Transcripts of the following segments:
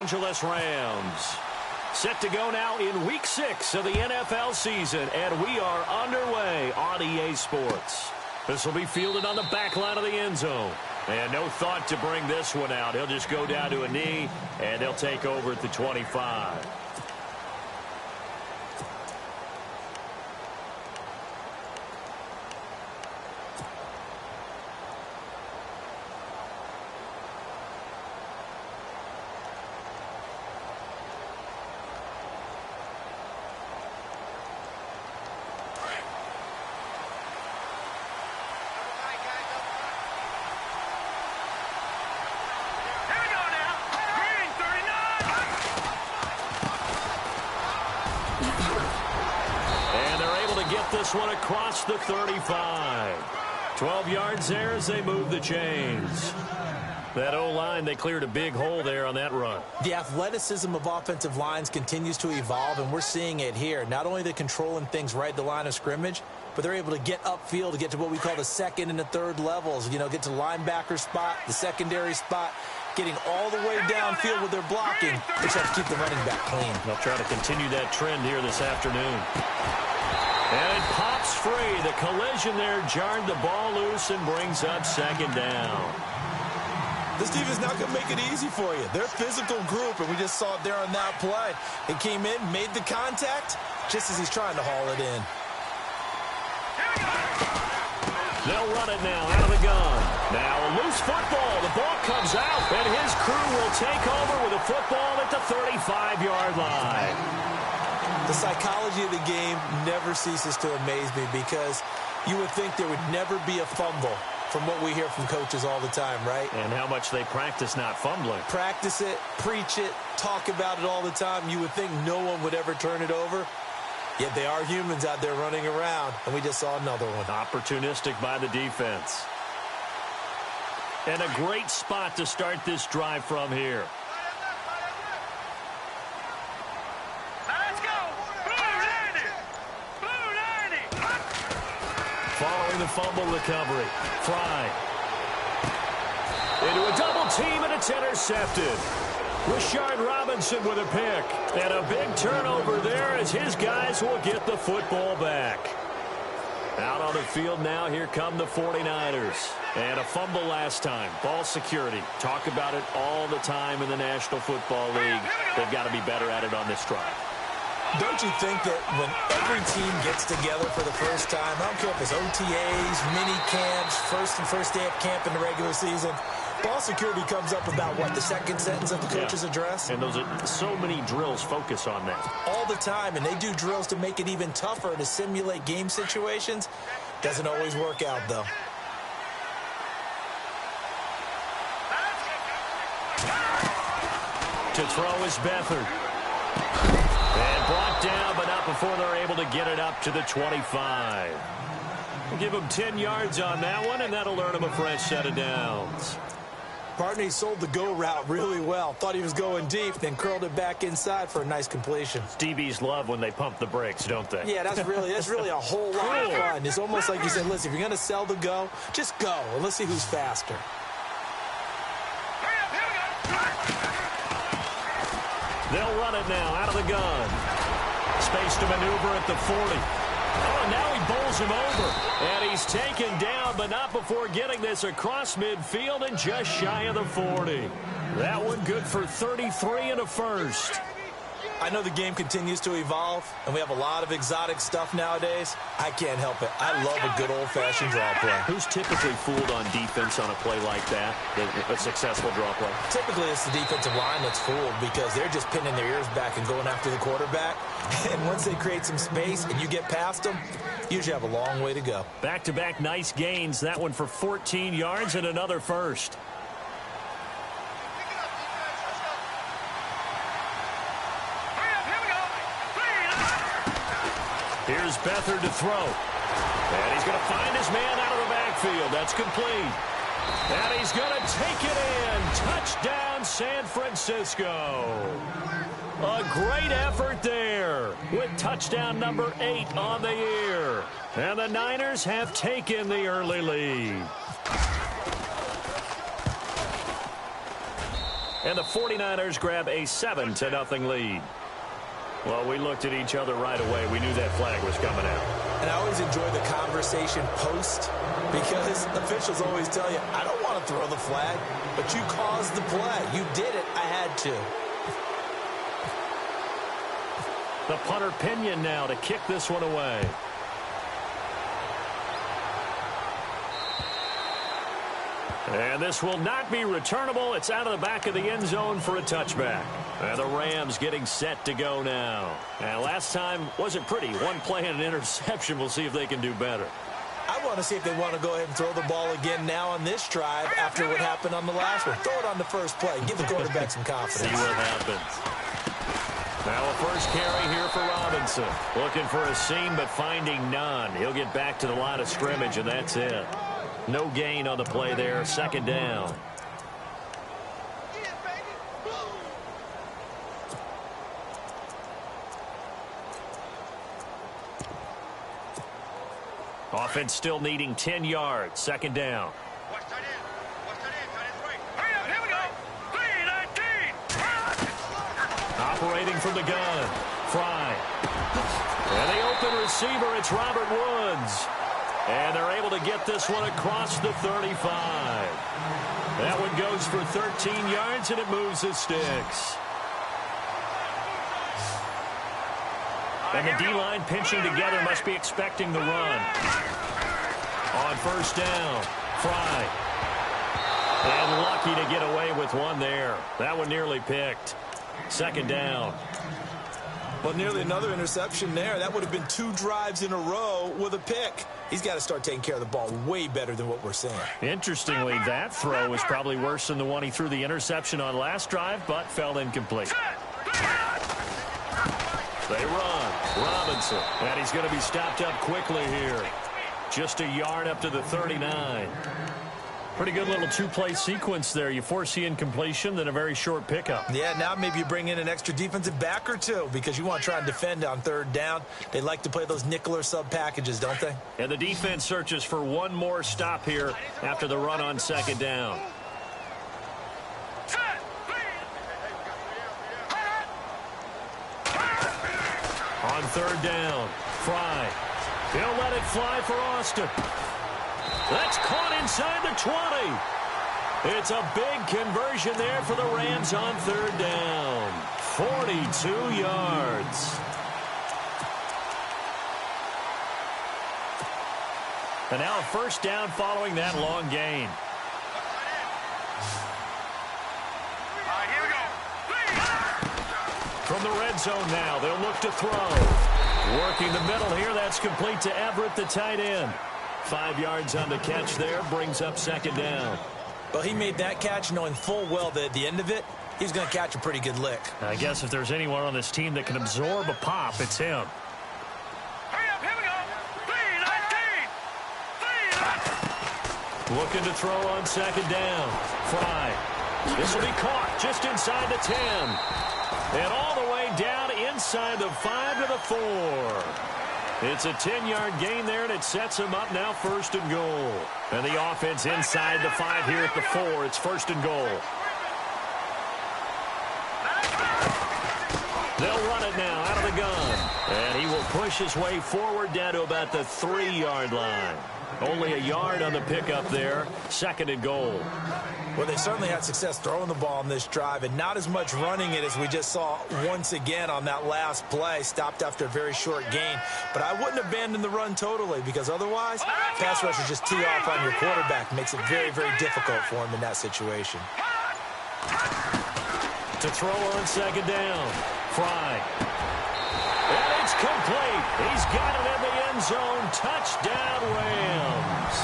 Angeles Rams. Set to go now in Week 6 of the NFL season, and we are underway on EA Sports. This will be fielded on the back line of the end zone. And no thought to bring this one out. He'll just go down to a knee, and they'll take over at the 25. This one across the 35. 12 yards there as they move the chains. That O-line, they cleared a big hole there on that run. The athleticism of offensive lines continues to evolve, and we're seeing it here. Not only they're controlling things right at the line of scrimmage, but they're able to get upfield to get to what we call the second and the third levels. You know, get to the linebacker spot, the secondary spot, getting all the way downfield with their blocking, which helps keep the running back clean. They'll try to continue that trend here this afternoon. And it pops free. The collision there jarred the ball loose and brings up second down. This defense not going to make it easy for you. They're a physical group, and we just saw it there on that play. It came in, made the contact, just as he's trying to haul it in. They'll run it now out of the gun. Now a loose football. The ball comes out, and his crew will take over with a football at the 35-yard line. The psychology of the game never ceases to amaze me because you would think there would never be a fumble from what we hear from coaches all the time, right? And how much they practice not fumbling. Practice it, preach it, talk about it all the time. You would think no one would ever turn it over. Yet they are humans out there running around, and we just saw another one. Opportunistic by the defense. And a great spot to start this drive from here. Following the fumble recovery. Fry. Into a double team, and it's intercepted. Rashard Robinson with a pick. And a big turnover there as his guys will get the football back. Out on the field now, here come the 49ers. And a fumble last time. Ball security. Talk about it all the time in the National Football League. They've got to be better at it on this drive. Don't you think that when every team gets together for the first time, I don't care if it's OTAs, mini camps, first day of camp in the regular season, ball security comes up about, what, the second sentence of the coach's address? And those are so many drills focus on that. All the time, and they do drills to make it even tougher to simulate game situations. Doesn't always work out, though. To throw is Beathard. And brought down, but not before they're able to get it up to the 25. We'll give him 10 yards on that one, and that'll earn him a fresh set of downs. Partner, he sold the go route really well. Thought he was going deep, then curled it back inside for a nice completion. DBs love when they pump the brakes, don't they? Yeah, that's really a whole lot of fun. It's almost like you said, listen, if you're going to sell the go, just go, and let's see who's faster. They'll run it now out of the gun. Space to maneuver at the 40. Oh, now he bowls him over. And he's taken down, but not before getting this across midfield and just shy of the 40. That one good for 33 and a first. I know the game continues to evolve, and we have a lot of exotic stuff nowadays. I can't help it. I love a good old-fashioned draw play. Who's typically fooled on defense on a play like that, a successful draw play? Typically, it's the defensive line that's fooled because they're just pinning their ears back and going after the quarterback. And once they create some space and you get past them, you usually have a long way to go. Back-to-back nice gains. That one for 14 yards and another first. Here's Beathard to throw. And he's going to find his man out of the backfield. That's complete. And he's going to take it in. Touchdown, San Francisco. A great effort there with touchdown number 8 on the year. And the Niners have taken the early lead. And the 49ers grab a 7-0 lead. Well, we looked at each other right away. We knew that flag was coming out. And I always enjoy the conversation post because officials always tell you, I don't want to throw the flag, but you caused the play. You did it. I had to. The punter Pinion now to kick this one away. And this will not be returnable. It's out of the back of the end zone for a touchback. And the Rams getting set to go now. And last time wasn't pretty. One play and an interception. We'll see if they can do better. I want to see if they want to go ahead and throw the ball again now on this drive after what happened on the last one. Throw it on the first play. Give the quarterback some confidence. See what happens. Now a first carry here for Robinson. Looking for a seam, but finding none. He'll get back to the line of scrimmage, and that's it. No gain on the play there. Second down. Offense still needing 10 yards. Second down. Operating from the gun. Fry. And the open receiver, it's Robert Woods. And they're able to get this one across the 35. That one goes for 13 yards, and it moves the sticks. And the D-line pinching together must be expecting the run. On first down, Fry. And lucky to get away with one there. That one nearly picked. Second down. Well, nearly another interception there. That would have been 2 drives in a row with a pick. He's got to start taking care of the ball way better than what we're seeing. Interestingly, that throw was probably worse than the one he threw the interception on last drive, but fell incomplete. They run. Robinson. And he's going to be stopped up quickly here. Just a yard up to the 39. Pretty good little 2-play sequence there. You foresee incompletion, then a very short pickup. Yeah, now maybe you bring in an extra defensive back or two because you want to try and defend on third down. They like to play those nickel or sub packages, don't they? And the defense searches for one more stop here after the run on second down. On third down, Fry. He'll let it fly for Austin. That's caught inside the 20. It's a big conversion there for the Rams on third down. 42 yards. And now a first down following that long gain. From the red zone now, they'll look to throw. Working the middle here, that's complete to Everett, the tight end. 5 yards on the catch there, brings up second down. Well, he made that catch knowing full well that at the end of it, he's going to catch a pretty good lick. I guess if there's anyone on this team that can absorb a pop, it's him. Looking to throw on second down. Fry. This will be caught just inside the 10. And all the way down inside the 5 to the 4. It's a 10-yard gain there, and it sets him up now first and goal. And the offense inside the 5 here at the 4. It's first and goal. They'll run it now out of the gun. And he will push his way forward down to about the 3-yard line. Only a yard on the pickup there. Second and goal. Well, they certainly had success throwing the ball on this drive, and not as much running it as we just saw once again on that last play. Stopped after a very short gain. But I wouldn't abandon the run totally, because otherwise, pass rushers just tee off on your quarterback. Makes it very, very difficult for him in that situation. To throw on second down. Fry. And it's complete. He's got it in the end zone. Touchdown, Rams.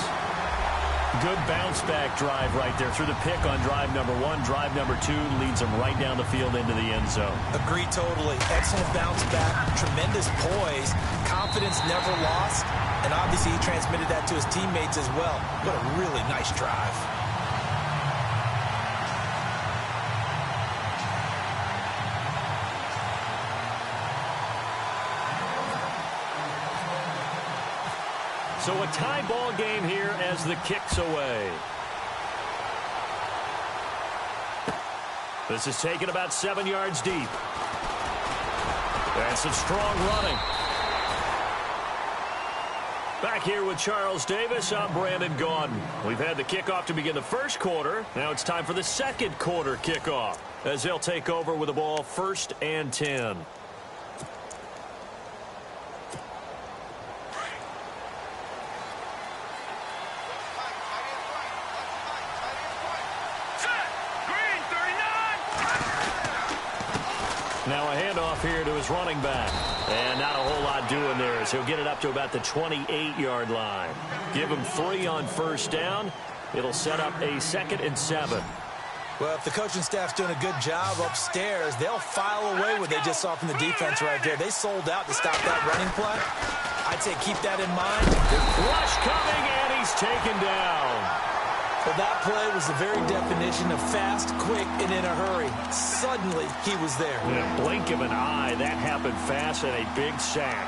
Good bounce-back drive right there through the pick on drive number 1. Drive number 2 leads him right down the field into the end zone. Agree totally. Excellent bounce-back. Tremendous poise. Confidence never lost. And obviously he transmitted that to his teammates as well. What a really nice drive. So a tie ball game here as the kick's away. This is taken about 7 yards deep. And some strong running. Back here with Charles Davis, I'm Brandon Gaudin. We've had the kickoff to begin the first quarter. Now it's time for the second quarter kickoff as they'll take over with the ball 1st and 10. Now a handoff here to his running back. And not a whole lot doing there as he'll get it up to about the 28-yard line. Give him 3 on 1st down. It'll set up a 2nd and 7. Well, if the coaching staff's doing a good job upstairs, they'll file away what they just saw from the defense right there. They sold out to stop that running play. I'd say keep that in mind. Rush coming, and he's taken down. Well, that play was the very definition of fast, quick, and in a hurry. Suddenly, he was there. In a blink of an eye, that happened fast and a big sack.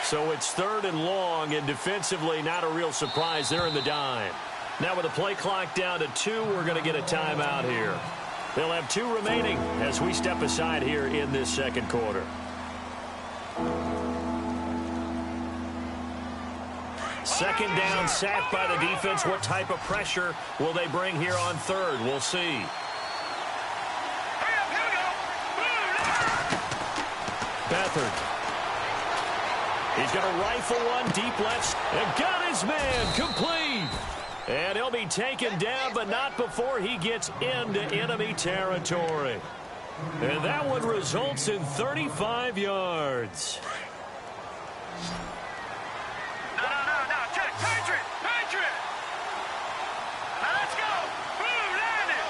So it's 3rd and long, and defensively not a real surprise. They're in the dime. Now with the play clock down to 2, we're going to get a timeout here. They'll have 2 remaining as we step aside here in this second quarter. Second down, sacked by the defense. What type of pressure will they bring here on 3rd? We'll see. Beathard. He's going to rifle one deep left and got his man complete. And he'll be taken down, but not before he gets into enemy territory. And that one results in 35 yards. No. Check. Patriot. Now let's go. Boom, landed.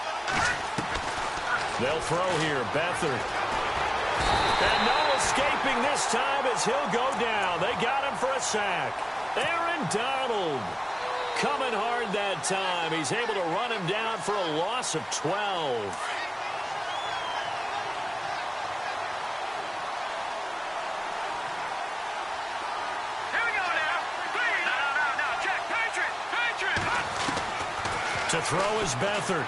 They'll throw here. Beathard. And no escaping this time as he'll go down. They got him for a sack. Aaron Donald coming hard that time. He's able to run him down for a loss of 12. Here we go now. No. Check. Patriot. To throw is Beathard.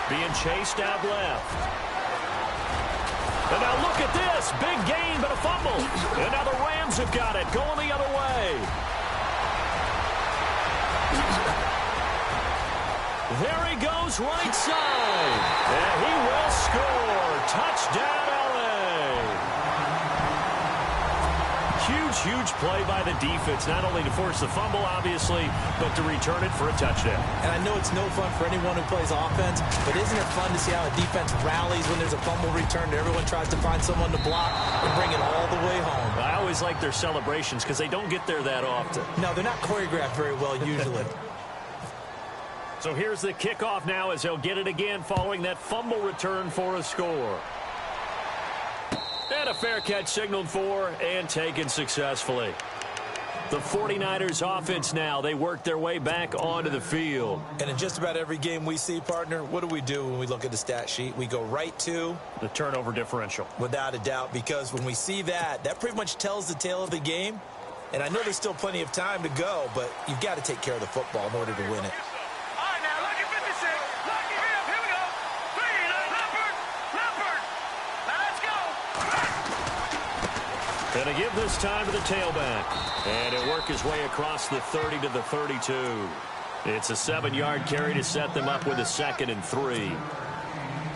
Being chased out left. And now look at this. Big gain, but a fumble. And now the Rams have got it. Going the other way. There he goes right side. And he will score. Touchdown, LA. Huge play by the defense. Not only to force the fumble, obviously, but to return it for a touchdown. And I know it's no fun for anyone who plays offense, but isn't it fun to see how a defense rallies when there's a fumble return and everyone tries to find someone to block and bring it all the way home? I always like their celebrations because they don't get there that often. No, they're not choreographed very well usually. So here's the kickoff now as they'll get it again following that fumble return for a score. And a fair catch signaled for and taken successfully. The 49ers offense now, they work their way back onto the field. And in just about every game we see, partner, what do when we look at the stat sheet? We go right to the turnover differential. Without a doubt, because when we see that pretty much tells the tale of the game. And I know there's still plenty of time to go, but you've got to take care of the football in order to win it. All right, now, look at 56. Here we go. Leopard. Now let's go. Gonna give this time to the tailback. And he'll work his way across the 30 to the 32. It's a 7-yard carry to set them up with a 2nd and 3.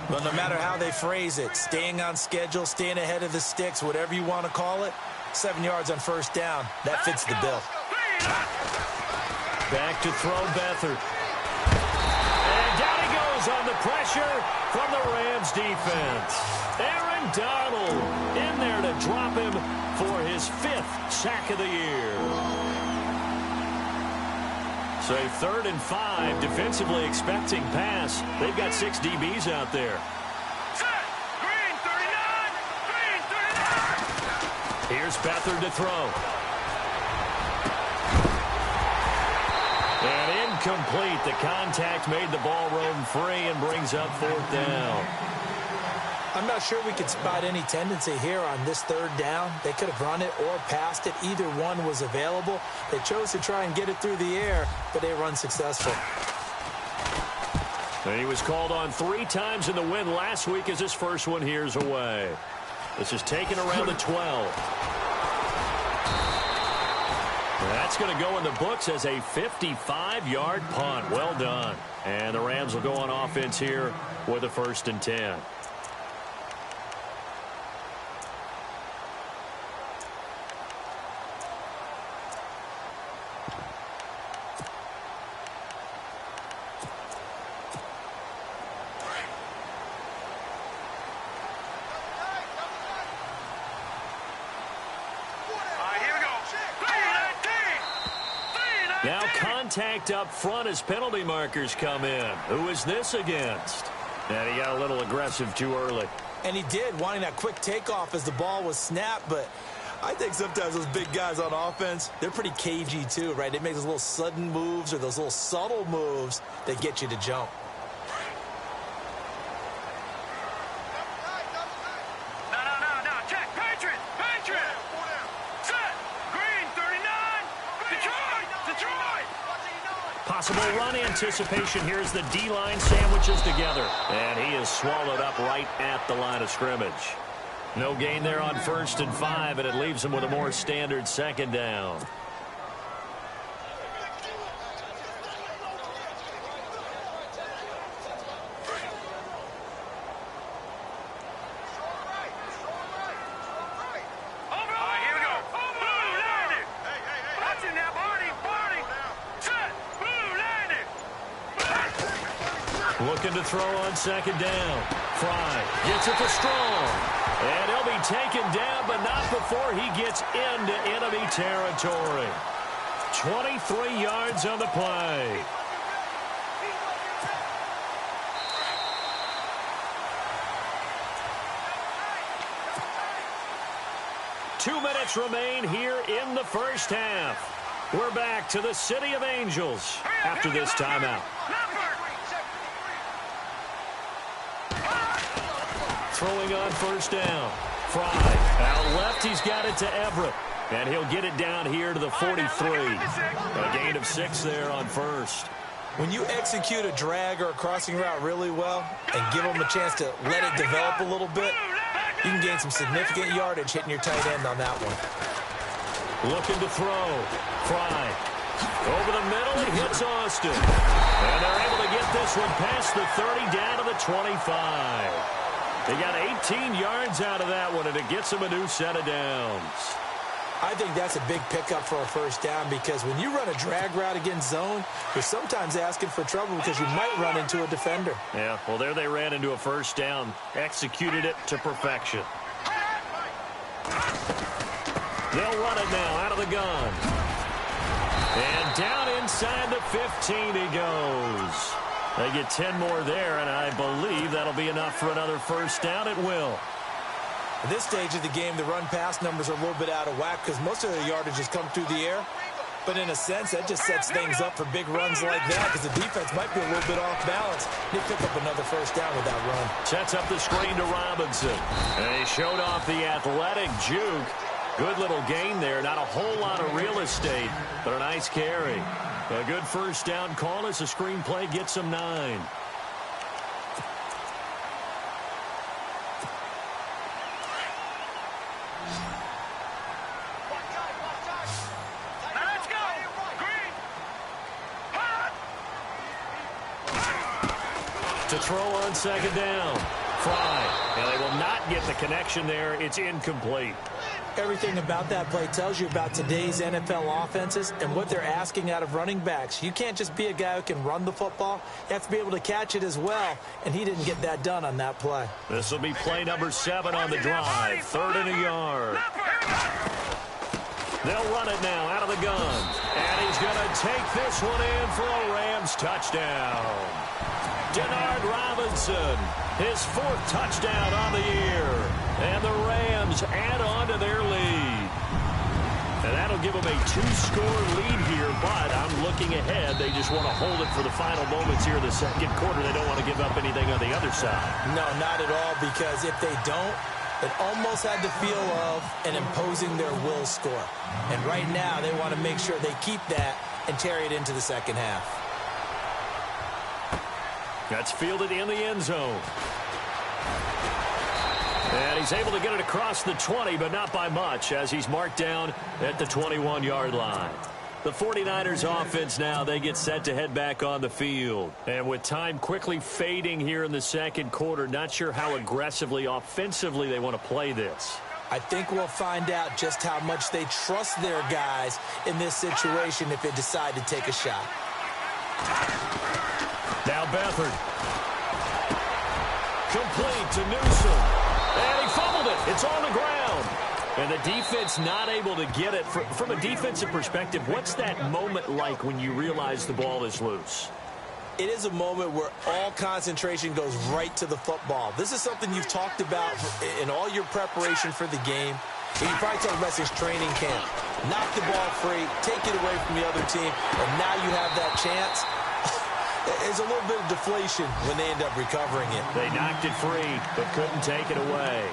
Well, no matter how they phrase it, staying on schedule, staying ahead of the sticks, whatever you want to call it, 7 yards on 1st down, that fits the bill. Back to throw Beathard. And down he goes on the pressure from the Rams defense. Aaron Donald in there to drop him for his 5th sack of the year. So 3rd and 5, defensively expecting pass. They've got 6 DBs out there. Set. Green, 39. Here's Beathard to throw. And incomplete. The contact made the ball roam free and brings up 4th down. I'm not sure we could spot any tendency here on this 3rd down. They could have run it or passed it. Either one was available. They chose to try and get it through the air, but they were unsuccessful. And he was called on 3 times in the win last week as his first one here's away. This is taken around the 12. That's going to go in the books as a 55-yard punt. Well done. And the Rams will go on offense here with a 1st and 10. Now contact up front as penalty markers come in. Who is this against? And he got a little aggressive too early. And he did, wanting that quick takeoff as the ball was snapped. But I think sometimes those big guys on offense, they're pretty cagey too, right? They make those little sudden moves or those little subtle moves that get you to jump. Possible run anticipation. Here's the D-line sandwiches together. And he is swallowed up right at the line of scrimmage. No gain there on 1st and 5, and it leaves him with a more standard 2nd down. Looking to throw on 2nd down. Fry gets it to Strong. And he'll be taken down, but not before he gets into enemy territory. 23 yards on the play. Two minutes remain here in the 1st half. We're back to the City of Angels after this timeout. Throwing on 1st down. Fry out left. He's got it to Everett. And he'll get it down here to the 43. A gain of 6 there on 1st. When you execute a drag or a crossing route really well and give them a chance to let it develop a little bit, you can gain some significant yardage hitting your tight end on that one. Looking to throw. Fry. Over the middle, he hits Austin. And they're able to get this one past the 30 down to the 25. They got 18 yards out of that one, and it gets them a new set of downs. I think that's a big pickup for a 1st down because when you run a drag route against zone, you're sometimes asking for trouble because you might run into a defender. Yeah, well, there they ran into a 1st down, executed it to perfection. They'll run it now out of the gun. And down inside the 15 he goes. They get 10 more there, and I believe that'll be enough for another 1st down. It will. At this stage of the game, the run-pass numbers are a little bit out of whack because most of the yardage has come through the air. But in a sense, that just sets things up for big runs like that because the defense might be a little bit off balance. They pick up another 1st down with that run. Sets up the screen to Robinson. And he showed off the athletic juke. Good little gain there. Not a whole lot of real estate, but a nice carry. A good 1st down call as the screen play gets him 9. To throw on 2nd down. Fry. Now they will not get the connection there. It's incomplete. Everything about that play tells you about today's NFL offenses and what they're asking out of running backs. You can't just be a guy who can run the football. You have to be able to catch it as well, and he didn't get that done on that play. This will be play number 7 on the drive. 3rd and a yard. They'll run it now out of the gun. And he's going to take this one in for a Rams touchdown. Denard Robinson, his 4th touchdown on the year. And the Rams add on to their lead. a 2-score lead here, but I'm looking ahead. They just want to hold it for the final moments here in the second quarter. They don't want to give up anything on the other side. No, not at all, because if they don't, it almost had the feel of an imposing their will score. And right now, they want to make sure they keep that and carry it into the second half. That's fielded in the end zone. And he's able to get it across the 20, but not by much, as he's marked down at the 21-yard line. The 49ers offense now, they get set to head back on the field. And with time quickly fading here in the second quarter, not sure how aggressively, offensively they want to play this. I think we'll find out just how much they trust their guys in this situation if they decide to take a shot. Now Beathard. Complete to Newsome. And he fumbled it. It's on the ground. And the defense not able to get it. From a defensive perspective, what's that moment like when you realize the ball is loose? It is a moment where all concentration goes right to the football. This is something you've talked about in all your preparation for the game. And you probably talked about since training camp. Knock the ball free, take it away from the other team, and now you have that chance. There's a little bit of deflation when they end up recovering it. They knocked it free, but couldn't take it away.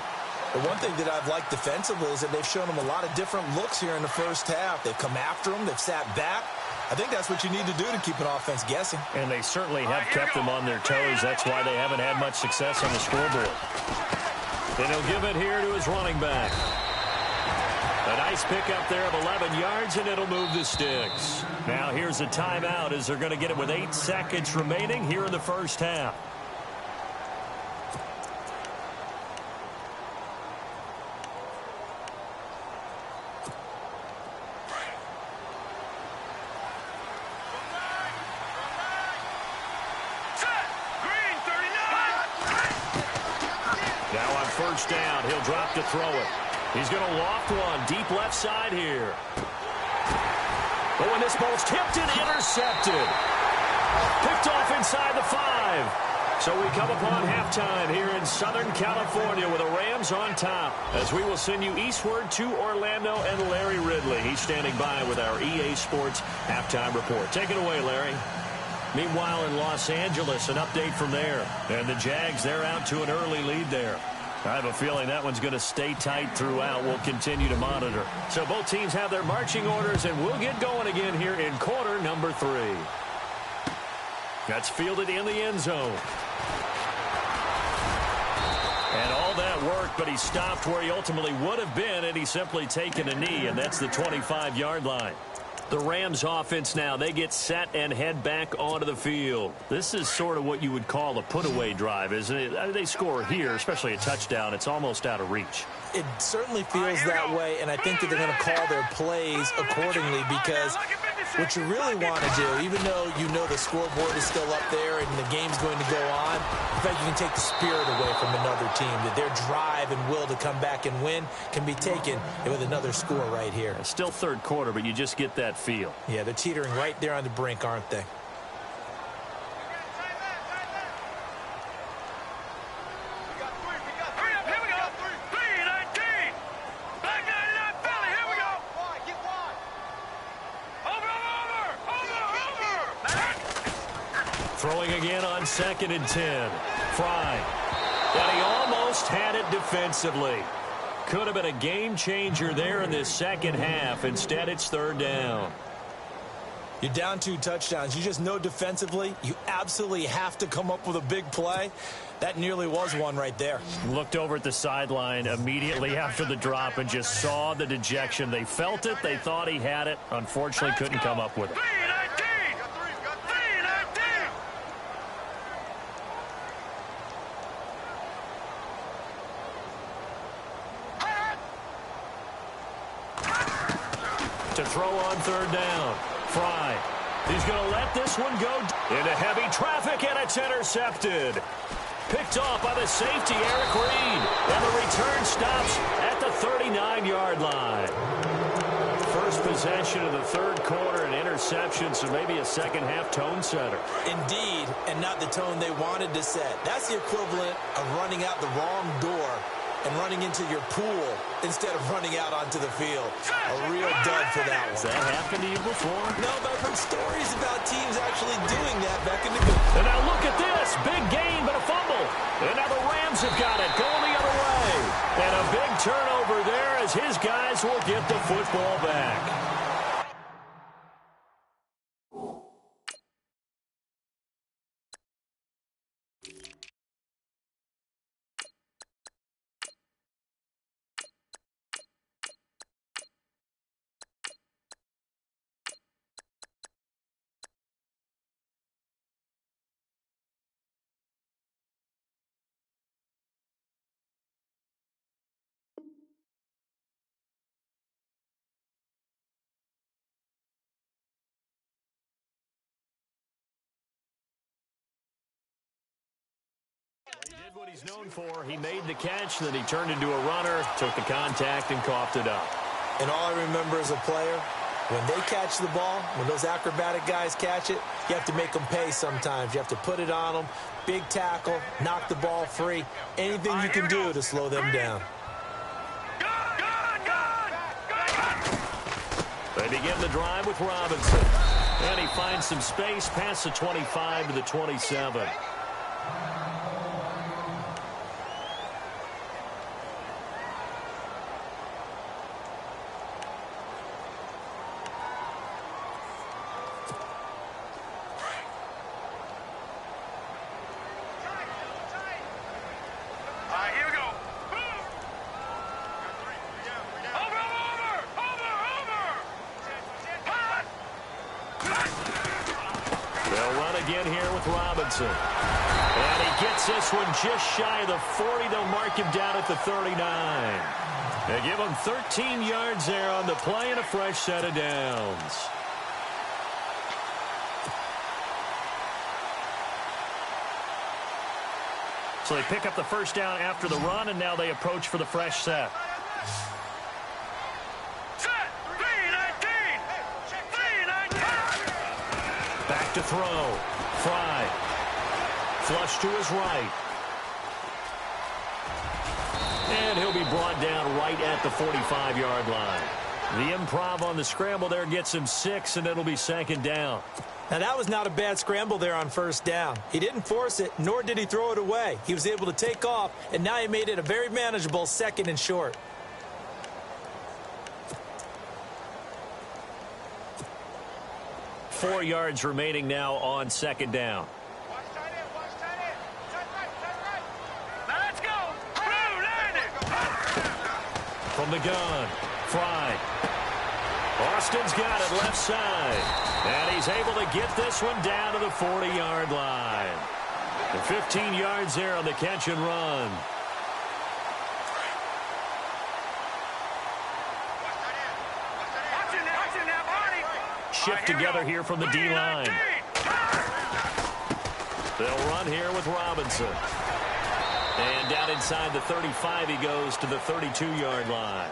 The one thing that I've liked defensively is that they've shown them a lot of different looks here in the first half. They've come after them. They've sat back. I think that's what you need to do to keep an offense guessing. And they certainly have kept them on their toes. That's why they haven't had much success on the scoreboard. And he'll give it here to his running back. A nice pickup there of 11 yards, and it'll move the sticks. Now here's a timeout as they're going to get it with 8 seconds remaining here in the first half. Now on first down, he'll drop to throw it. He's going to loft one deep left side here. But when this ball's tipped and intercepted. Picked off inside the 5. So we come upon halftime here in Southern California with the Rams on top. As we will send you eastward to Orlando and Larry Ridley. He's standing by with our EA Sports halftime report. Take it away, Larry. Meanwhile, in Los Angeles, an update from there. And the Jags, they're out to an early lead there. I have a feeling that one's going to stay tight throughout. We'll continue to monitor. So both teams have their marching orders, and we'll get going again here in quarter number 3. That's fielded in the end zone. And all that worked, but he stopped where he ultimately would have been, and he's simply taken a knee, and that's the 25-yard line. The Rams offense now, they get set and head back onto the field. This is sort of what you would call a put-away drive, isn't it? I mean, they score here, especially a touchdown. It's almost out of reach. It certainly feels that way, and I think that they're going to call their plays accordingly because what you really want to do, even though you know the scoreboard is still up there and the game's going to go on, in fact, you can take the spirit away from another team, that their drive and will to come back and win can be taken with another score right here. It's still third quarter, but you just get that feel. Yeah, they're teetering right there on the brink, aren't they? Throwing again on 2nd and 10. Fry. And he almost had it defensively. Could have been a game changer there in this second half. Instead, it's 3rd down. You're down 2 touchdowns. You just know defensively you absolutely have to come up with a big play. That nearly was one right there. Looked over at the sideline immediately after the drop and just saw the dejection. They felt it. They thought he had it. Unfortunately, couldn't come up with it. To throw on 3rd down. Fry. He's going to let this one go into heavy traffic, and it's intercepted. Picked off by the safety, Eric Reed. And the return stops at the 39-yard line. First possession of the 3rd quarter, an interception, so maybe a second-half tone setter. Indeed, and not the tone they wanted to set. That's the equivalent of running out the wrong door and running into your pool instead of running out onto the field. A real dud for that one. Has that happened to you before? No, but I've heard stories about teams actually doing that back in the good. And now look at this. Big gain, but a fumble. And now the Rams have got it, going the other way. And a big turnover there as his guys will get the football back. He did what he's known for. He made the catch, then he turned into a runner, took the contact, and coughed it up. And all I remember as a player, when they catch the ball, when those acrobatic guys catch it, you have to make them pay sometimes. You have to put it on them, big tackle, knock the ball free, anything you can do to slow them down. They begin the drive with Robinson. And he finds some space past the 25 to the 27. Again here with Robinson. And he gets this one just shy of the 40. They'll mark him down at the 39. They give him 13 yards there on the play and a fresh set of downs. So they pick up the first down after the run, and now they approach for the fresh set. Back to throw. Fry. Flush to his right. And he'll be brought down right at the 45-yard line. The improv on the scramble there gets him 6, and it'll be second down. Now, that was not a bad scramble there on first down. He didn't force it, nor did he throw it away. He was able to take off, and now he made it a very manageable second and short. Four yards remaining now on second down. Let's go. From the gun, Fry. Austin's got it left side. And he's able to get this one down to the 40-yard line. The 15 yards there on the catch and run. Shift together here from the D-line. They'll run here with Robinson. And down inside the 35 he goes to the 32-yard line.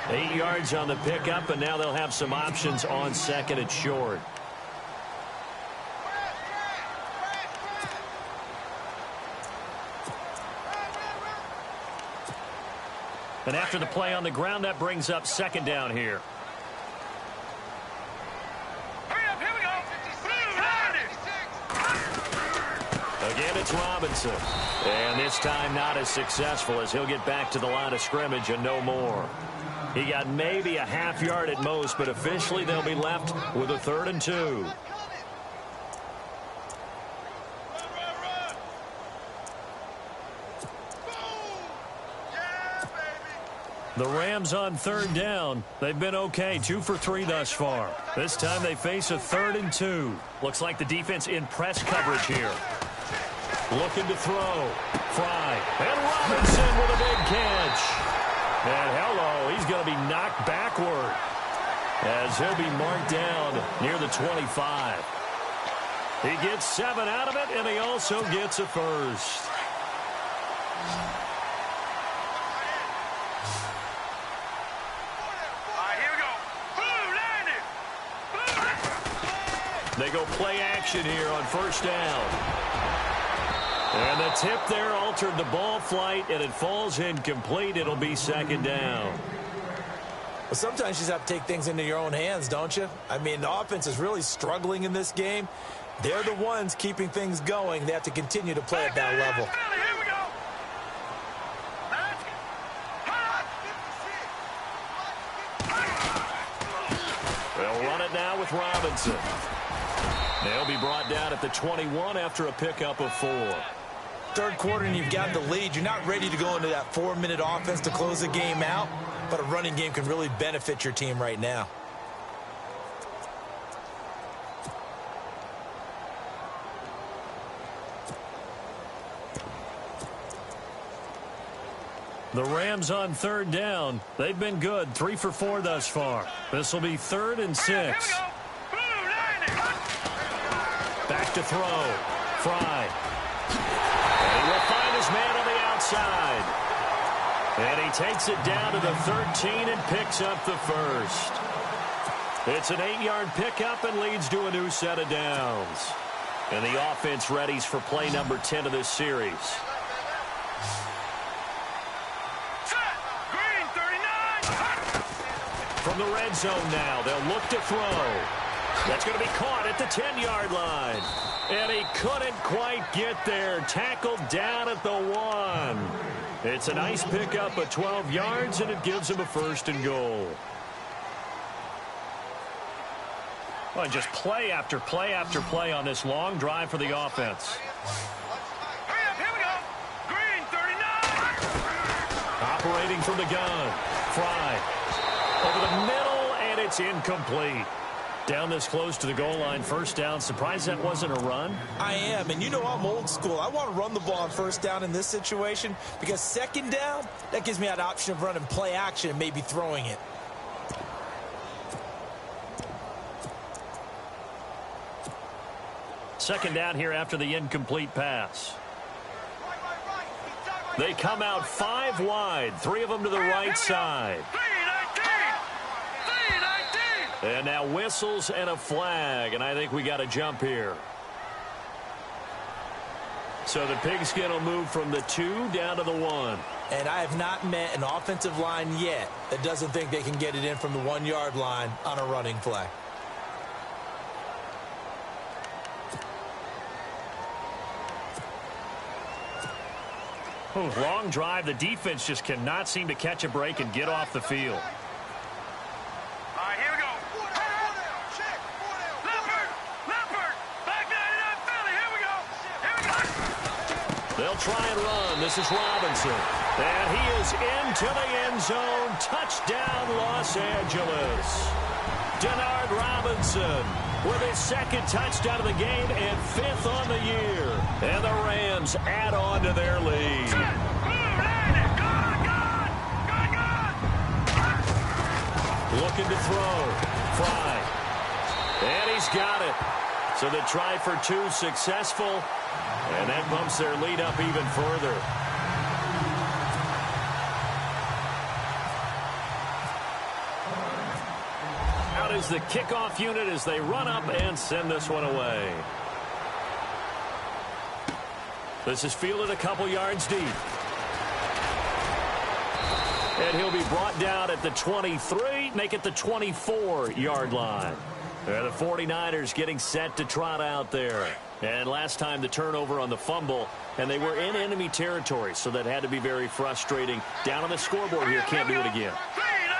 8 yards on the pickup, and now they'll have some options on second and short. And after the play on the ground, that brings up second down here. Again, it's Robinson. And this time not as successful as he'll get back to the line of scrimmage and no more. He got maybe a half yard at most, but officially they'll be left with a 3rd and 2. The Rams on 3rd down. They've been okay, 2 for 3 thus far. This time they face a 3rd and 2. Looks like the defense in press coverage here. Looking to throw. Fry. And Robinson with a big catch. And hello, he's going to be knocked backward as he'll be marked down near the 25. He gets 7 out of it, and he also gets a first. They go play action here on first down. And the tip there altered the ball flight, and it falls incomplete. It'll be second down. Well, sometimes you just have to take things into your own hands, don't you? I mean, the offense is really struggling in this game. They're the ones keeping things going. They have to continue to play at that level. Here we go. They'll run it now with Robinson. They'll be brought down at the 21 after a pickup of 4. Third quarter and you've got the lead. You're not ready to go into that 4-minute offense to close the game out, but a running game can really benefit your team right now. The Rams on third down. They've been good, 3 for 4 thus far. This will be 3rd and 6. Here we go. Blue Niners. Back to throw. Fry. And he will find his man on the outside. And he takes it down to the 13 and picks up the first. It's an 8-yard pickup and leads to a new set of downs. And the offense readies for play number 10 of this series. From the red zone now, they'll look to throw. That's going to be caught at the 10-yard line. And he couldn't quite get there. Tackled down at the 1. It's a nice pickup of 12 yards, and it gives him a 1st and goal. Well, just play after play after play on this long drive for the offense. Hurry up, here we go. Green 39. Operating from the gun. Fry. Over the middle, and it's incomplete. Down this close to the goal line, 1st down. Surprised that wasn't a run? I am, and you know I'm old school. I want to run the ball on 1st down in this situation because 2nd down, that gives me that option of running play action and maybe throwing it. Second down here after the incomplete pass. They come out 5 wide, 3 of them to the right side. 319. And now whistles and a flag, and I think we got a jump here. So the pigskin will move from the 2 down to the 1. And I have not met an offensive line yet that doesn't think they can get it in from the 1-yard line on a running play. Ooh, long drive. The defense just cannot seem to catch a break and get off the field. All right, here we go. Leopard. Back 99 Philly. Here we go. They'll try and run. This is Robinson. And he is into the end zone. Touchdown, Los Angeles. Denard Robinson with his 2nd touchdown of the game and 5th on the year. And the Rams add on to their lead. Looking to throw. Fry. And he's got it. So the try for 2 successful. And that bumps their lead up even further. Out is the kickoff unit as they run up and send this one away. This is fielded a couple yards deep. And he'll be brought down at the 23, make it the 24-yard line. The 49ers getting set to trot out there. And last time the turnover on the fumble, and they were in enemy territory, so that had to be very frustrating. Down on the scoreboard here, can't do it again.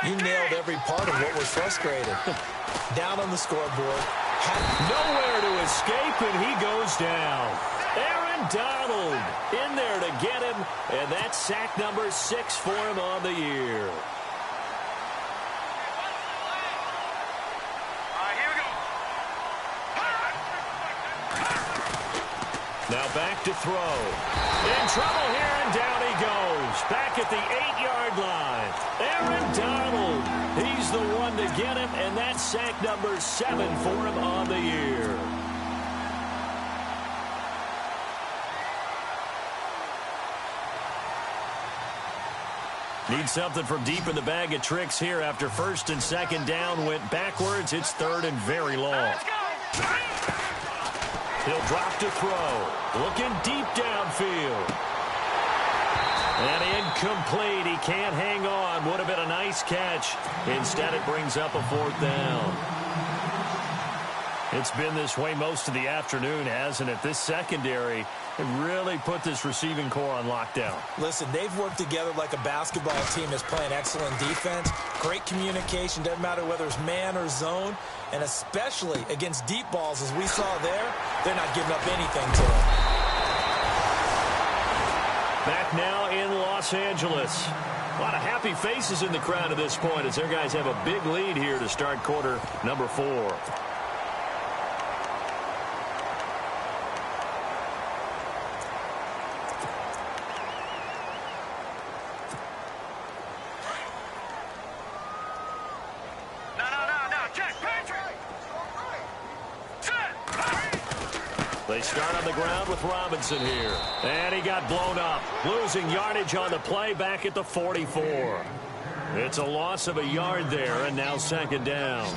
You nailed every part of what was frustrating. Down on the scoreboard. Nowhere to escape, and he goes down. Aaron Donald in there to get him, and that's sack number 6 for him on the year. Now back to throw. In trouble here, and down he goes. Back at the 8-yard line. Aaron Donald. He's the one to get him, and that's sack number 7 for him on the year. Need something from deep in the bag of tricks here after 1st and 2nd down went backwards. It's 3rd and very long. He'll drop to throw. Looking deep downfield. And incomplete. He can't hang on. Would have been a nice catch. Instead, it brings up a 4th down. It's been this way most of the afternoon, hasn't it? This secondary really put this receiving core on lockdown. Listen, they've worked together like a basketball team that's playing excellent defense. Great communication. Doesn't matter whether it's man or zone. And especially against deep balls, as we saw there, they're not giving up anything to them. Back now in Los Angeles. A lot of happy faces in the crowd at this point as their guys have a big lead here to start quarter number 4. They start on the ground with Robinson here. And he got blown up. Losing yardage on the play back at the 44. It's a loss of a yard there, and now 2nd down.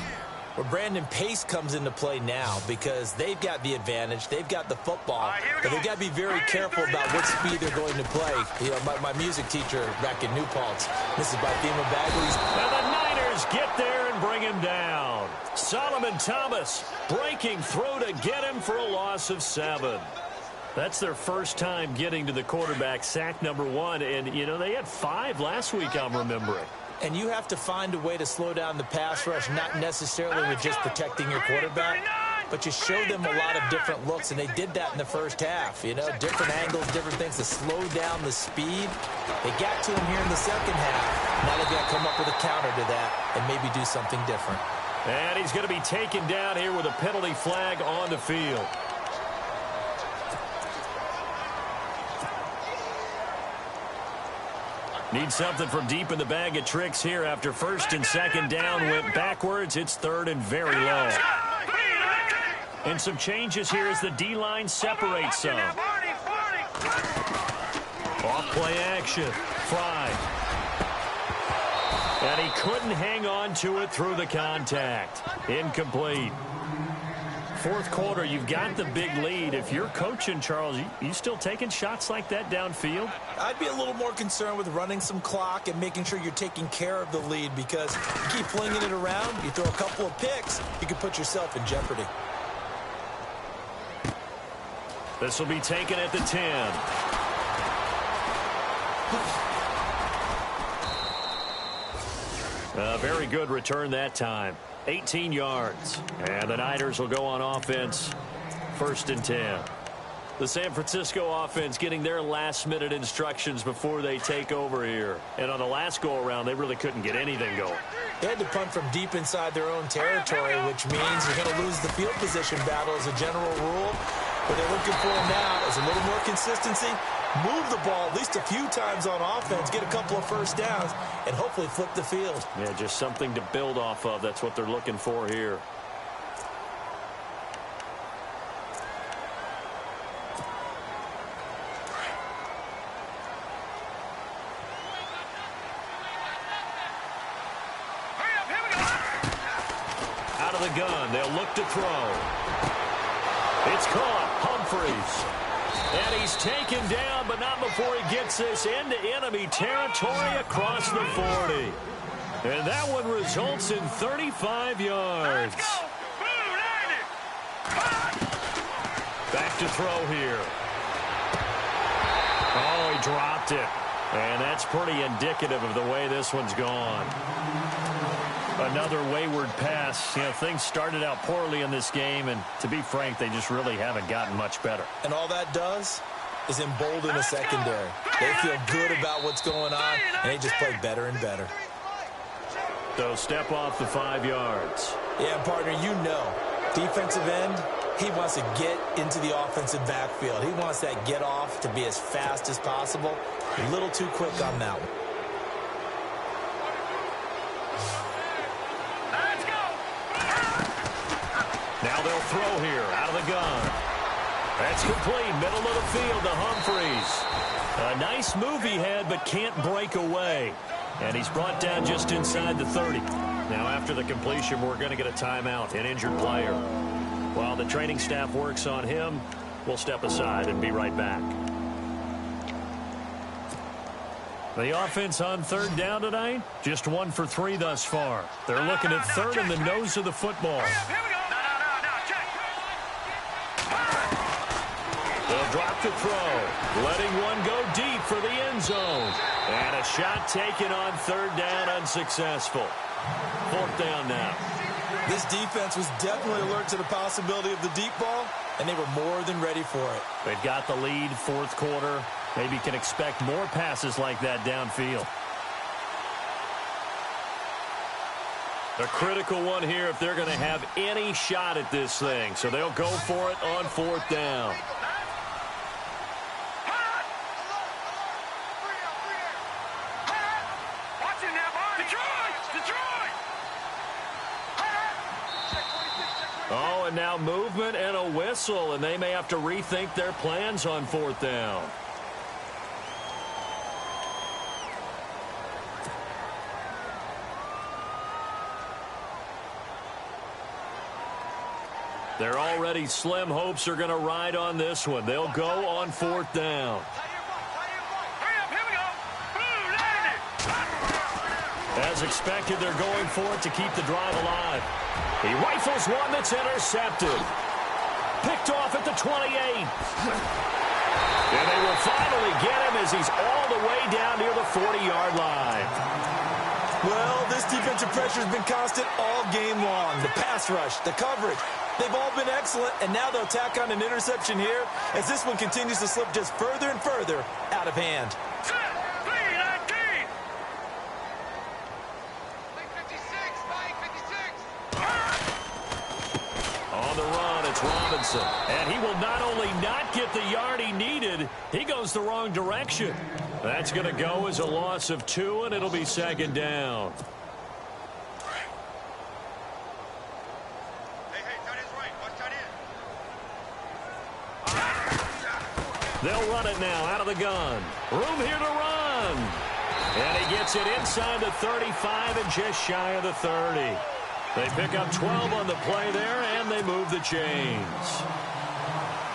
Well, Brandon, pace comes into play now because they've got the advantage. They've got the football. But they've got to be very careful about what speed they're going to play. You know, my music teacher back in New Paltz, Mrs. Bythema Bagley's. And the Niners get there and bring him down. Solomon Thomas breaking through to get him for a loss of 7. That's their first time getting to the quarterback, sack number 1. And, you know, they had 5 last week, I'm remembering. And you have to find a way to slow down the pass rush, not necessarily with just protecting your quarterback, but you show them a lot of different looks, and they did that in the first half. You know, different angles, different things to slow down the speed. They got to him here in the second half. Now they've got to come up with a counter to that and maybe do something different. And he's going to be taken down here with a penalty flag on the field. Need something from deep in the bag of tricks here after 1st and 2nd down went backwards. It's 3rd and very low. And some changes here as the D-line separates some. Off play action. Fry. And he couldn't hang on to it through the contact. Incomplete. 4th quarter, you've got the big lead. If you're coaching, Charles, you still taking shots like that downfield? I'd be a little more concerned with running some clock and making sure you're taking care of the lead, because you keep flinging it around, you throw a couple of picks, you can put yourself in jeopardy. This will be taken at the 10. A very good return that time. 18 yards. And the Niners will go on offense. 1st and 10. The San Francisco offense getting their last-minute instructions before they take over here. And on the last go-around, they really couldn't get anything going. They had to punt from deep inside their own territory, which means you're going to lose the field position battle as a general rule. What they're looking for now is a little more consistency, move the ball at least a few times on offense, get a couple of first downs, and hopefully flip the field. Yeah, just something to build off of. That's what they're looking for here. Out of the gun, they'll look to throw. It's caught. Humphreys. And he's taken down, but not before he gets this into enemy territory across the 40. And that one results in 35 yards. Back to throw here. Oh, he dropped it. And that's pretty indicative of the way this one's gone. Another wayward pass. You know, things started out poorly in this game, and to be frank, they just really haven't gotten much better. And all that does is embolden the secondary. They feel good about what's going on, and they just play better and better. So step off the 5 yards. Yeah, partner, you know, defensive end, he wants to get into the offensive backfield. He wants that get off to be as fast as possible. A little too quick on that one. Now they'll throw here out of the gun. That's complete. Middle of the field to Humphreys. A nice move he had, but can't break away. And he's brought down just inside the 30. Now after the completion, we're going to get a timeout, an injured player. While the training staff works on him, we'll step aside and be right back. The offense on third down tonight, just 1 for 3 thus far. They're looking at third in the nose of the football. They'll drop the throw, letting one go deep for the end zone. And a shot taken on third down, unsuccessful. Fourth down now. This defense was definitely alert to the possibility of the deep ball, and they were more than ready for it. They've got the lead, fourth quarter. Maybe can expect more passes like that downfield. A critical one here if they're going to have any shot at this thing. So they'll go for it on fourth down. Oh, and now movement and a whistle, and they may have to rethink their plans on fourth down. They're already slim hopes are going to ride on this one. They'll go on fourth down. As expected, they're going for it to keep the drive alive. He rifles one that's intercepted. Picked off at the 28. And they will finally get him as he's all the way down near the 40-yard line. Well, this defensive pressure has been constant all game long. The pass rush, the coverage, they've all been excellent, and now they'll tack on an interception here as this one continues to slip just further and further out of hand. On the run, it's Robinson. And he will not only not get the yard he needed, he goes the wrong direction. That's going to go as a loss of 2, and it'll be second down. They'll run it now out of the gun. Room here to run. And he gets it inside the 35 and just shy of the 30. They pick up 12 on the play there, and they move the chains.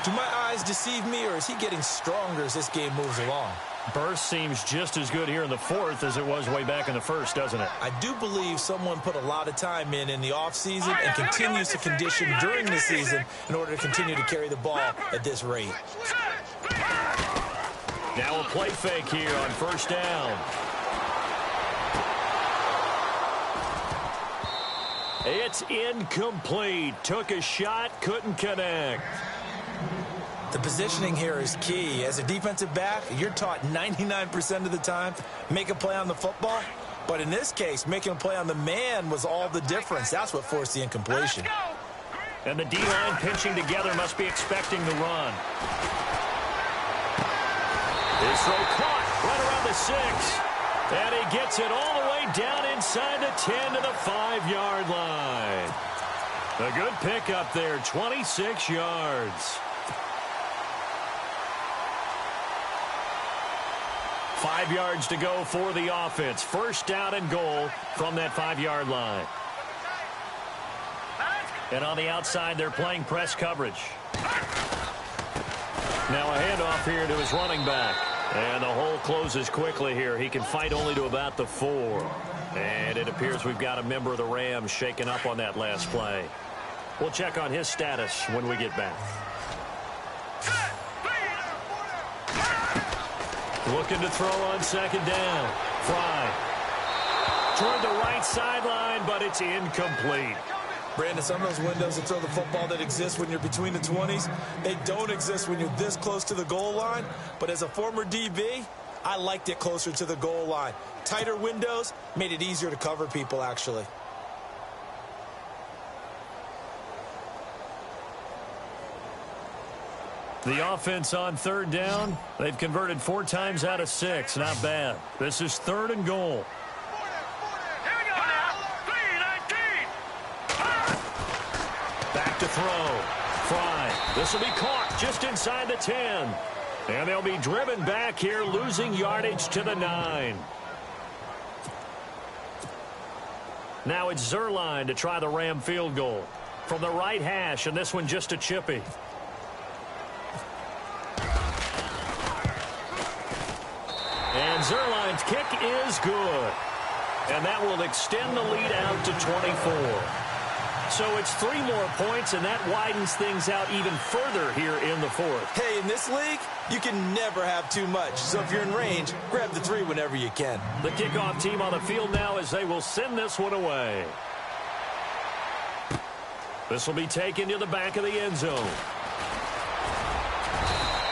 Do my eyes deceive me, or is he getting stronger as this game moves along? Burst seems just as good here in the fourth as it was way back in the first, doesn't it? I do believe someone put a lot of time in the offseason and continues to condition during the season in order to continue to carry the ball at this rate. Now a play fake here on first down. It's incomplete. Took a shot, couldn't connect. The positioning here is key. As a defensive back, you're taught 99% of the time, make a play on the football. But in this case, making a play on the man was all the difference. That's what forced the incompletion. And the D-line pinching together must be expecting the run. His throw caught right around the 6. And he gets it all the way down inside the 10 to the 5-yard line. A good pickup there, 26 yards. 5 yards to go for the offense. First down and goal from that 5-yard line. And on the outside, they're playing press coverage. Now a handoff here to his running back. And the hole closes quickly here. He can fight only to about the 4. And it appears we've got a member of the Rams shaken up on that last play. We'll check on his status when we get back. Looking to throw on second down. Fry. Toward the right sideline, but it's incomplete. Brandon, some of those windows to throw the football that exist when you're between the 20s, they don't exist when you're this close to the goal line. But as a former DB, I liked it closer to the goal line. Tighter windows made it easier to cover people, actually. The offense on third down, they've converted 4 times out of 6. Not bad. This is third and goal. Back to throw. Fry. This will be caught just inside the 10. And they'll be driven back here, losing yardage to the 9. Now it's Zerline to try the Ram field goal. from the right hash, and this one just a chippy. And Zerline's kick is good. And that will extend the lead out to 24. So it's 3 more points, and that widens things out even further here in the fourth. Hey, in this league, you can never have too much. So if you're in range, grab the 3 whenever you can. The kickoff team on the field now as they will send this one away. This will be taken to the back of the end zone.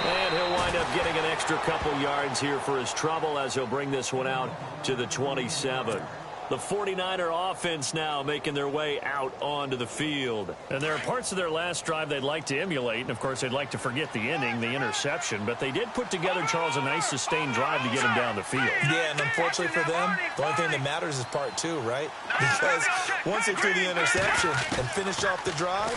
And he'll wind up getting an extra couple yards here for his trouble as he'll bring this one out to the 27. The 49er offense now making their way out onto the field. And there are parts of their last drive they'd like to emulate. And, of course, they'd like to forget the ending, the interception. But they did put together, Charles, a nice sustained drive to get him down the field. Yeah, and unfortunately for them, the only thing that matters is part 2, right? Because once they threw the interception and finished off the drive,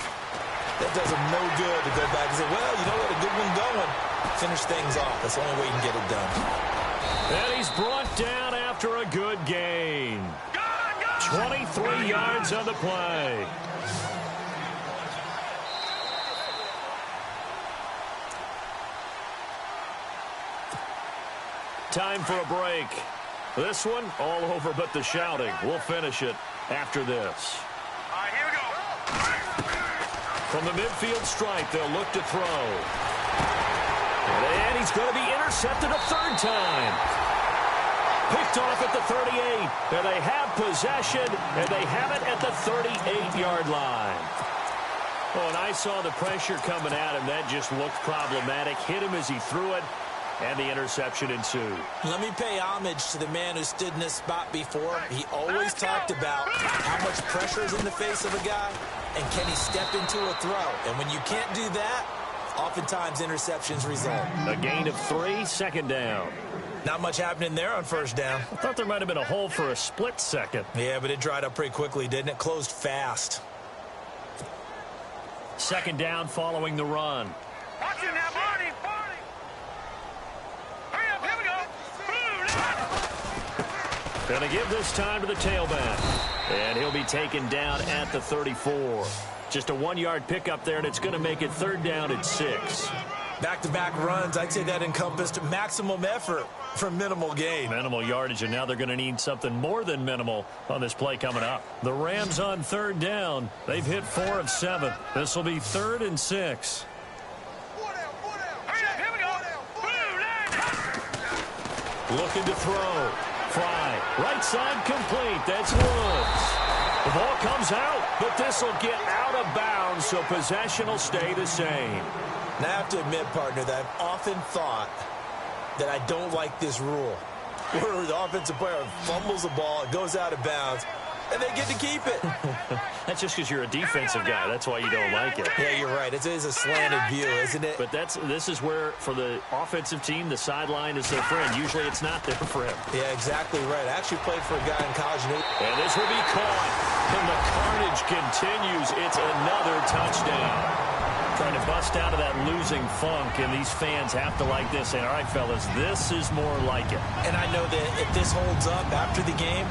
that does them no good to go back and say, well, you know what, a good one going. Finish things off. That's the only way you can get it done. And he's brought down after a good gain. 23 yards on the play. Time for a break. This one all over but the shouting. We'll finish it after this. All right, here we go. From the midfield stripe, they'll look to throw. And he's going to be intercepted a 3rd time. Picked off at the 38. And they have possession, and they have it at the 38-yard line. Oh, and I saw the pressure coming at him. That just looked problematic. Hit him as he threw it, and the interception ensued. Let me pay homage to the man who stood in this spot before. He always talked about how much pressure is in the face of a guy, and can he step into a throw. And when you can't do that, oftentimes interceptions result. A gain of 3, 2nd down. Not much happening there on 1st down. I thought there might have been a hole for a split second. Yeah, but it dried up pretty quickly, didn't it? Closed fast. 2nd down following the run. Watch him now, Barney. Hurry up, here we go. Gonna give this time to the tailback. And he'll be taken down at the 34. Just a 1-yard pickup there, and it's going to make it 3rd down at 6. Back-to-back runs, I'd say that encompassed maximum effort for minimal gain. Minimal yardage, and now they're going to need something more than minimal on this play coming up. The Rams on 3rd down. They've hit 4 of 7. This will be 3rd and 6. Hurry up, here we go. Looking to throw. Fry. Right side complete. That's Woods. The ball comes out, but this will get out of bounds, so possession will stay the same. And I have to admit, partner, that I've often thought that I don't like this rule, where the offensive player fumbles the ball, it goes out of bounds, and they get to keep it. That's just because you're a defensive guy. That's why you don't like it. Yeah, you're right. It is a slanted view, isn't it? But this is where, for the offensive team, the sideline is their friend. Usually it's not their friend. Yeah, exactly right. I actually played for a guy in college. And this will be caught. And the carnage continues. It's another touchdown. Trying to bust out of that losing funk, and these fans have to like this. And, all right, fellas, this is more like it. And I know that if this holds up after the game,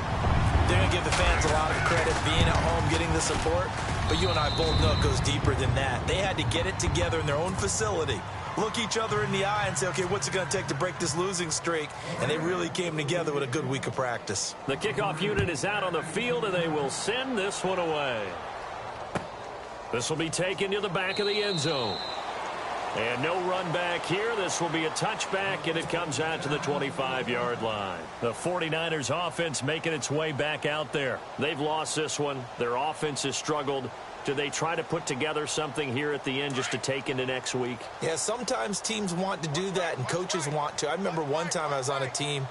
they're going to give the fans a lot of credit being at home, getting the support. But you and I both know it goes deeper than that. They had to get it together in their own facility, look each other in the eye and say, okay, what's it going to take to break this losing streak? And they really came together with a good week of practice. The kickoff unit is out on the field, and they will send this one away. This will be taken to the back of the end zone. And no run back here. This will be a touchback, and it comes out to the 25-yard line. The 49ers offense making its way back out there. They've lost this one. Their offense has struggled. Do they try to put together something here at the end just to take into next week? Yeah, sometimes teams want to do that, and coaches want to. I remember one time I was on a team,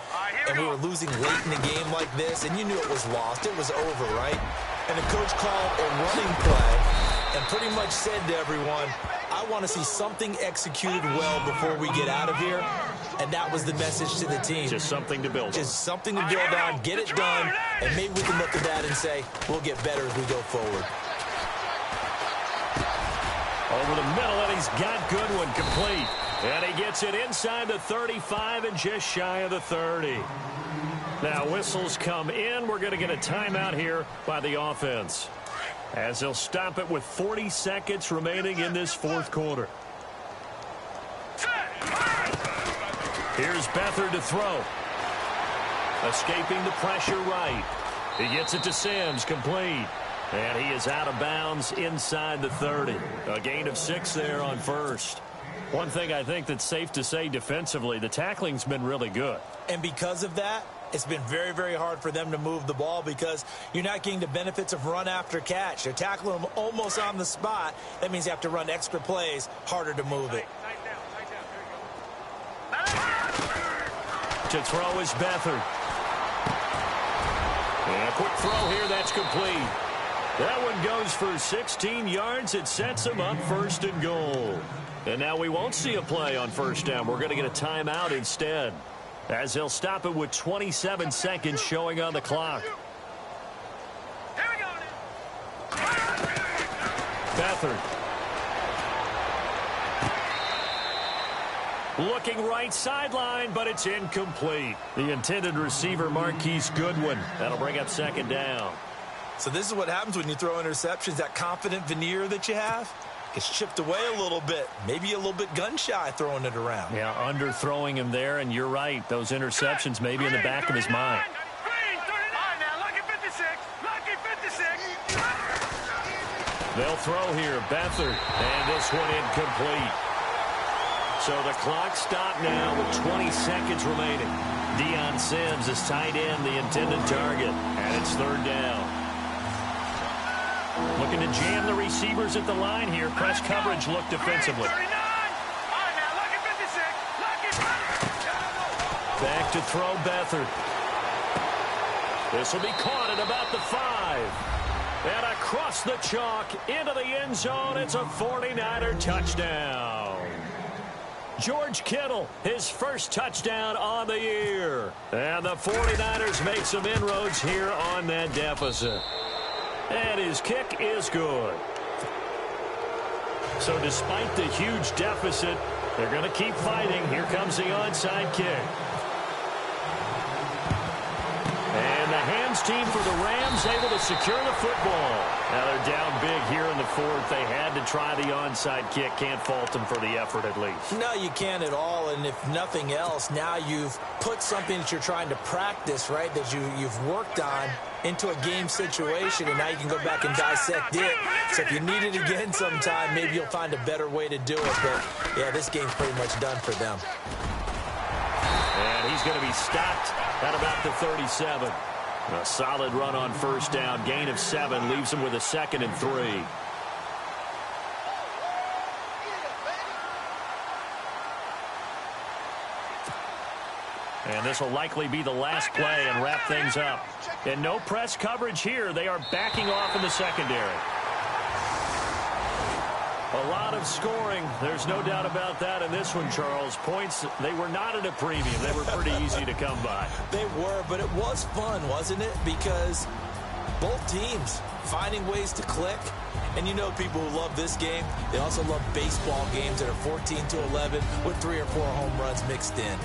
and we were losing late in the game like this, and you knew it was lost. It was over, right? And the coach called a running play and pretty much said to everyone, I want to see something executed well before we get out of here. And that was the message to the team. Just something to build on. Just something to build on, get it done, and maybe we can look at that and say, we'll get better as we go forward. Over the middle, and he's got Goodwin complete. And he gets it inside the 35 and just shy of the 30. Now whistles come in. We're going to get a timeout here by the offense. as they'll stop it with 40 seconds remaining in this fourth quarter. Here's Beathard to throw. Escaping the pressure right. He gets it to Sims, complete. And he is out of bounds inside the 30. A gain of 6 there on first. One thing I think that's safe to say defensively, the tackling's been really good. And because of that, it's been very, very hard for them to move the ball because you're not getting the benefits of run after catch. They're tackling them almost on the spot. That means you have to run extra plays, harder to move it. To throw is Beathard. And a quick throw here, that's complete. That one goes for 16 yards. It sets him up first and goal. And now we won't see a play on first down. We're going to get a timeout instead, as they'll stop it with 27 seconds showing on the clock. Beathard. Looking right sideline, but it's incomplete. The intended receiver, Marquise Goodwin. That'll bring up second down. So this is what happens when you throw interceptions. That confident veneer that you have gets chipped away a little bit. Maybe a little bit gun-shy throwing it around. Yeah, underthrowing him there, and you're right. Those interceptions may be in the back of his mind. They'll throw here. Beathard, and this one incomplete. So the clock stopped now with 20 seconds remaining. Deion Sims is tight end, the intended target, and it's third down. Looking to jam the receivers at the line here. Press coverage look defensively. Back to throw Beathard. This will be caught at about the 5. And across the chalk into the end zone. It's a 49er touchdown. George Kittle, his first touchdown on the year. And the 49ers make some inroads here on that deficit. And his kick is good. So despite the huge deficit, they're going to keep fighting. Here comes the onside kick. And the hands team for the Rams able to secure the football. Now they're down big here in the fourth. They had to try the onside kick. Can't fault them for the effort at least. No, you can't at all. And if nothing else, now you've put something that you're trying to practice, right, that you've worked on into a game situation, and now you can go back and dissect it. So if you need it again sometime, maybe you'll find a better way to do it. But, yeah, this game's pretty much done for them. And he's going to be stopped at about the 37. A solid run on first down. Gain of 7 leaves him with a 2nd and 3. And this will likely be the last play and wrap things up. And no press coverage here. They are backing off in the secondary. A lot of scoring. There's no doubt about that in this one, Charles. Points, they were not at a premium. They were pretty easy to come by. They were, but it was fun, wasn't it? Because both teams finding ways to click. And you know people who love this game, they also love baseball games that are 14-11 with 3 or 4 home runs mixed in.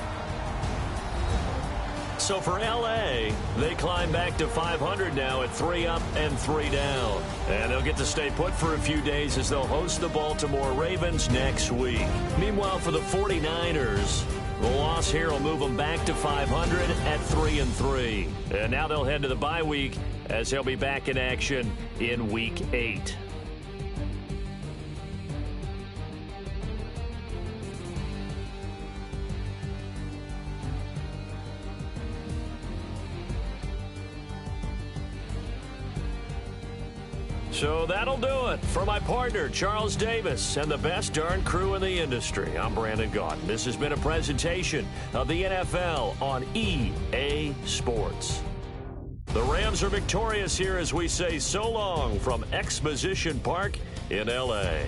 So for L.A., they climb back to 500 now at 3 up and 3 down. And they'll get to stay put for a few days as they'll host the Baltimore Ravens next week. Meanwhile, for the 49ers, the loss here will move them back to 500 at 3 and 3. And now they'll head to the bye week as they'll be back in action in Week 8. So that'll do it. For my partner, Charles Davis, and the best darn crew in the industry, I'm Brandon Gaudin. This has been a presentation of the NFL on EA Sports. The Rams are victorious here as we say so long from Exposition Park in L.A.